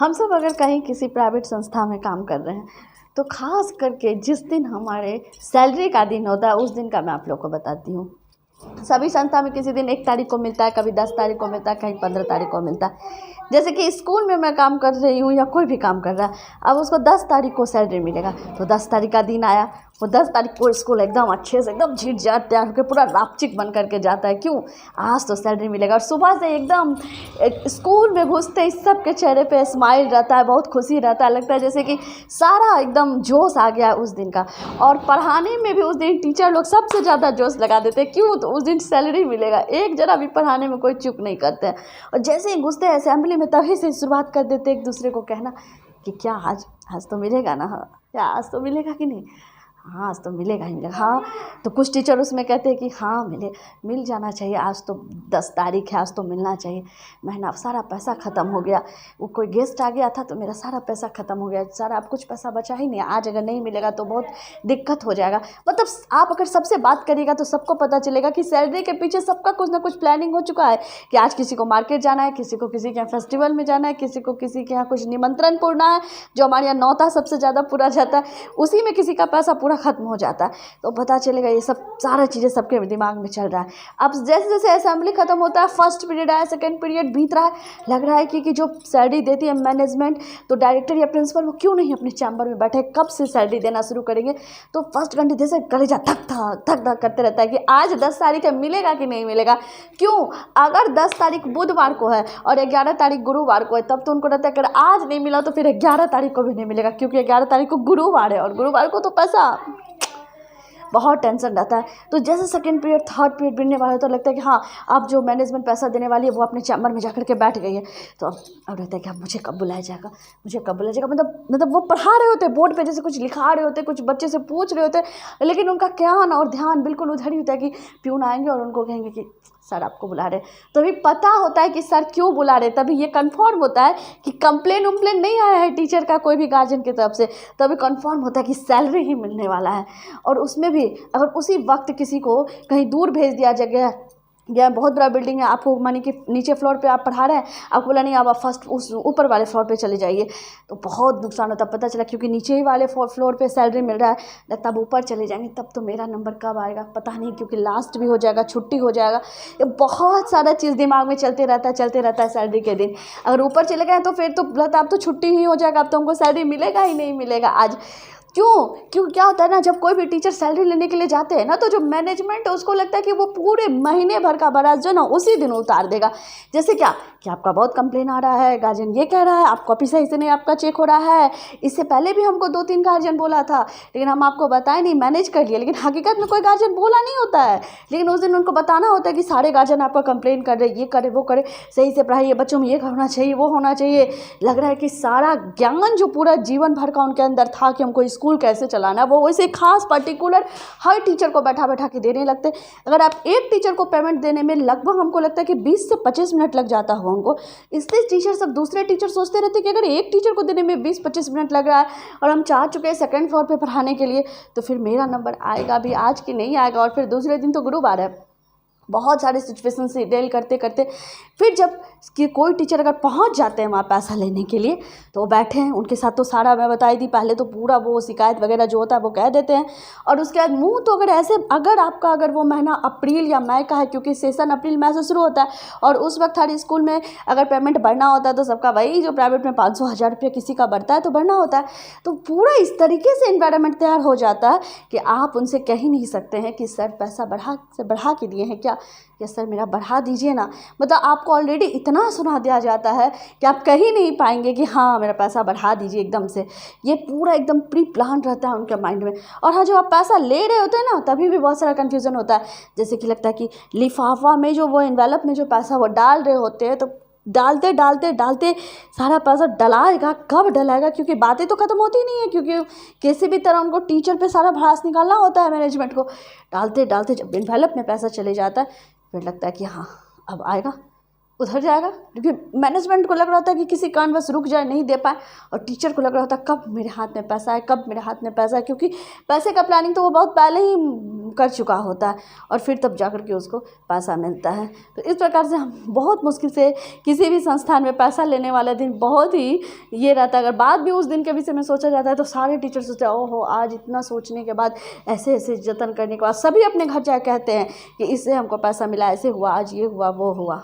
हम सब अगर कहीं किसी प्राइवेट संस्था में काम कर रहे हैं तो ख़ास करके जिस दिन हमारे सैलरी का दिन होता है उस दिन का मैं आप लोग को बताती हूँ। सभी संस्था में किसी दिन 1 तारीख को मिलता है, कभी 10 तारीख को मिलता है, कहीं 15 तारीख को मिलता है। जैसे कि स्कूल में मैं काम कर रही हूँ या कोई भी काम कर रहा है, अब उसको 10 तारीख को सैलरी मिलेगा तो 10 तारीख का दिन आया, वो 10 तारीख को स्कूल एकदम अच्छे से एकदम झीट झाट तैयार होकर पूरा रापचिक बन करके जाता है। क्यों? आज तो सैलरी मिलेगा। और सुबह से एकदम स्कूल में घुसते ही सबके चेहरे पे स्माइल रहता है, बहुत खुशी रहता है, लगता है जैसे कि सारा एकदम जोश आ गया उस दिन का। और पढ़ाने में भी उस दिन टीचर लोग सबसे ज़्यादा जोश लगा देते हैं। क्यों? तो उस दिन सैलरी मिलेगा, एक जरा भी पढ़ाने में कोई चूक नहीं करते हैं। और जैसे ही घुसते हैं असेंबली में तभी से शुरुआत कर देते एक दूसरे को कहना कि क्या आज तो मिलेगा ना, हाँ क्या आज तो मिलेगा कि नहीं, हाँ आज तो मिलेगा ही मिलेगा। हाँ तो कुछ टीचर उसमें कहते हैं कि हाँ मिल जाना चाहिए, आज तो 10 तारीख है, आज तो मिलना चाहिए। महीना सारा पैसा ख़त्म हो गया, वो कोई गेस्ट आ गया था तो मेरा सारा पैसा ख़त्म हो गया, सारा अब कुछ पैसा बचा ही नहीं, आज अगर नहीं मिलेगा तो बहुत दिक्कत हो जाएगा। मतलब आप अगर सबसे बात करिएगा तो सबको पता चलेगा कि सैलरी के पीछे सबका कुछ ना कुछ प्लानिंग हो चुका है कि आज किसी को मार्केट जाना है, किसी को किसी के यहाँ फेस्टिवल में जाना है, किसी को किसी के यहाँ कुछ निमंत्रण पूरना है, जो हमारे यहाँ नौता सबसे ज़्यादा पूरा जाता है, उसी में किसी का पैसा पूरा ख़त्म हो जाता है। तो पता चलेगा ये सब सारा चीज़ें सबके दिमाग में चल रहा है। अब जैसे जैसे असेंबली ख़त्म होता है, फर्स्ट पीरियड आया, सेकंड पीरियड बीत रहा है, लग रहा है कि जो सैलरी देती है मैनेजमेंट, तो डायरेक्टर या प्रिंसिपल वो क्यों नहीं अपने चैम्बर में बैठे, कब से सैलरी देना शुरू करेंगे। तो फर्स्ट घंटे जैसे कलेजा धक धक करते रहता है कि आज 10 तारीख है, मिलेगा कि नहीं मिलेगा। क्यों? अगर 10 तारीख बुधवार को है और 11 तारीख गुरुवार को है तब तो उनको रहता है अगर आज नहीं मिला तो फिर 11 तारीख को भी नहीं मिलेगा, क्योंकि 11 तारीख को गुरुवार है और गुरुवार को तो पैसा, बहुत टेंशन रहता है। तो जैसे सेकंड पीरियड थर्ड पीरियड मिलने वाला है तो लगता है कि हाँ अब जो मैनेजमेंट पैसा देने वाली है वो अपने चैम्बर में जाकर के बैठ गई है। तो अब रहता है कि अब मुझे कब बुलाया जाएगा, मुझे कब बुलाया जाएगा। मतलब वो पढ़ा रहे होते बोर्ड पे, जैसे कुछ लिखा रहे होते, कुछ बच्चे से पूछ रहे होते, लेकिन उनका ज्ञान और ध्यान बिल्कुल उधर ही होता है कि प्यून आएंगे और उनको कहेंगे कि सर आपको बुला रहे। तो अभी पता होता है कि सर क्यों बुला रहे, तभी ये कंफर्म होता है कि कंप्लेन नहीं आया है टीचर का कोई भी गार्जियन की तरफ से, तभी कंफर्म होता है कि सैलरी ही मिलने वाला है। और उसमें भी अगर उसी वक्त किसी को कहीं दूर भेज दिया जगह या बहुत बड़ा बिल्डिंग है, आपको मानी कि नीचे फ्लोर पे आप पढ़ा रहे हैं, आपको बोला नहीं आप फर्स्ट उस ऊपर वाले फ्लोर पे चले जाइए, तो बहुत नुकसान होता है। पता चला क्योंकि नीचे ही वाले फ्लोर पे सैलरी मिल रहा है, लगता अब ऊपर चले जाएंगे तब तो मेरा नंबर कब आएगा पता नहीं, क्योंकि लास्ट भी हो जाएगा, छुट्टी हो जाएगा, ये बहुत सारा चीज़ दिमाग में चलते रहता है सैलरी के दिन। अगर ऊपर चले गए तो फिर तो लगता अब तो छुट्टी ही हो जाएगा, अब तो हमको सैलरी मिलेगा ही नहीं मिलेगा आज। क्यों क्या होता है ना, जब कोई भी टीचर सैलरी लेने के लिए जाते हैं ना तो जो मैनेजमेंट है उसको लगता है कि वो पूरे महीने भर का बराज जो ना उसी दिन उतार देगा। जैसे क्या कि आपका बहुत कंप्लेन आ रहा है, गार्जियन ये कह रहा है, आप कॉपी सही से नहीं आपका चेक हो रहा है, इससे पहले भी हमको 2-3 गार्जियन बोला था लेकिन हम आपको बताए नहीं, मैनेज कर लिया। लेकिन हकीकत में कोई गार्जियन बोला नहीं होता है, लेकिन उस दिन उनको बताना होता है कि सारे गार्जियन आपका कंप्लेन कर रहे, ये करे वो करे, सही से पढ़ाइए, बच्चों में ये होना चाहिए वो होना चाहिए। लग रहा है कि सारा ज्ञान जो पूरा जीवन भर का उनके अंदर था कि हमको स्कूल कैसे चलाना, वो वैसे खास पर्टिकुलर हर टीचर को बैठा के देने लगते। अगर आप एक टीचर को पेमेंट देने में लगभग हमको लगता है कि 20 से 25 मिनट लग जाता होगा उनको, इसलिए टीचर सब दूसरे टीचर सोचते रहते कि अगर एक टीचर को देने में 20-25 मिनट लग रहा है और हम चाह चुके हैं सेकंड फ्लोर पे पढ़ाने के लिए, तो फिर मेरा नंबर आएगा भी आज कि नहीं आएगा। और फिर दूसरे दिन तो गुरुवार है। बहुत सारे सिचुएशन से डील करते करते फिर जब कि कोई टीचर अगर पहुंच जाते हैं वहाँ पैसा लेने के लिए तो वो बैठे हैं, उनके साथ तो सारा मैं बताई थी पहले, तो पूरा वो शिकायत वगैरह जो होता है वो कह देते हैं। और उसके बाद मुँह तो अगर वो महीना अप्रैल या मई का है, क्योंकि सेशन अप्रैल मई से शुरू होता है और उस वक्त हर स्कूल में अगर पेमेंट बढ़ना होता है तो सबका वही जो प्राइवेट में 500-1000 रुपये किसी का बढ़ता है तो बढ़ना होता है। तो पूरा इस तरीके से इन्वायरमेंट तैयार हो जाता है कि आप उनसे कह ही नहीं सकते हैं कि सर पैसा बढ़ा के दिए हैं क्या, या सर मेरा बढ़ा दीजिए ना। मतलब आपको ऑलरेडी इतना सुना दिया जाता है कि आप कह ही नहीं पाएंगे कि हाँ मेरा पैसा बढ़ा दीजिए एकदम से। ये पूरा एकदम प्री प्लान रहता है उनके माइंड में। और हाँ, जब आप पैसा ले रहे होते हैं ना तभी भी बहुत सारा कन्फ्यूज़न होता है। जैसे कि लगता है कि लिफाफा में जो वो एनवेलप में जो पैसा वो डाल रहे होते हैं, तो डालते सारा पैसा डलाएगा, कब डलाएगा, क्योंकि बातें तो ख़त्म होती नहीं है, क्योंकि किसी भी तरह उनको टीचर पे सारा भड़ास निकालना होता है मैनेजमेंट को। डालते जब एनवेलप में पैसा चले जाता है फिर लगता है कि हाँ अब आएगा, उधर जाएगा, क्योंकि मैनेजमेंट को लग रहा होता है कि किसी कारणवश रुक जाए, नहीं दे पाए, और टीचर को लग रहा होता है कब मेरे हाथ में पैसा है, कब मेरे हाथ में पैसा है, क्योंकि पैसे का प्लानिंग तो वो बहुत पहले ही कर चुका होता है, और फिर तब जा कर के उसको पैसा मिलता है। तो इस प्रकार से हम बहुत मुश्किल से किसी भी संस्थान में पैसा लेने वाला दिन बहुत ही ये रहता है। अगर बाद भी उस दिन के विषय में सोचा जाता है तो सारे टीचर सोचते हैं ओहो, आज इतना सोचने के बाद, ऐसे ऐसे जतन करने के बाद सभी अपने घर जाकर कहते हैं कि इससे हमको पैसा मिला, ऐसे हुआ, आज ये हुआ, वो हुआ।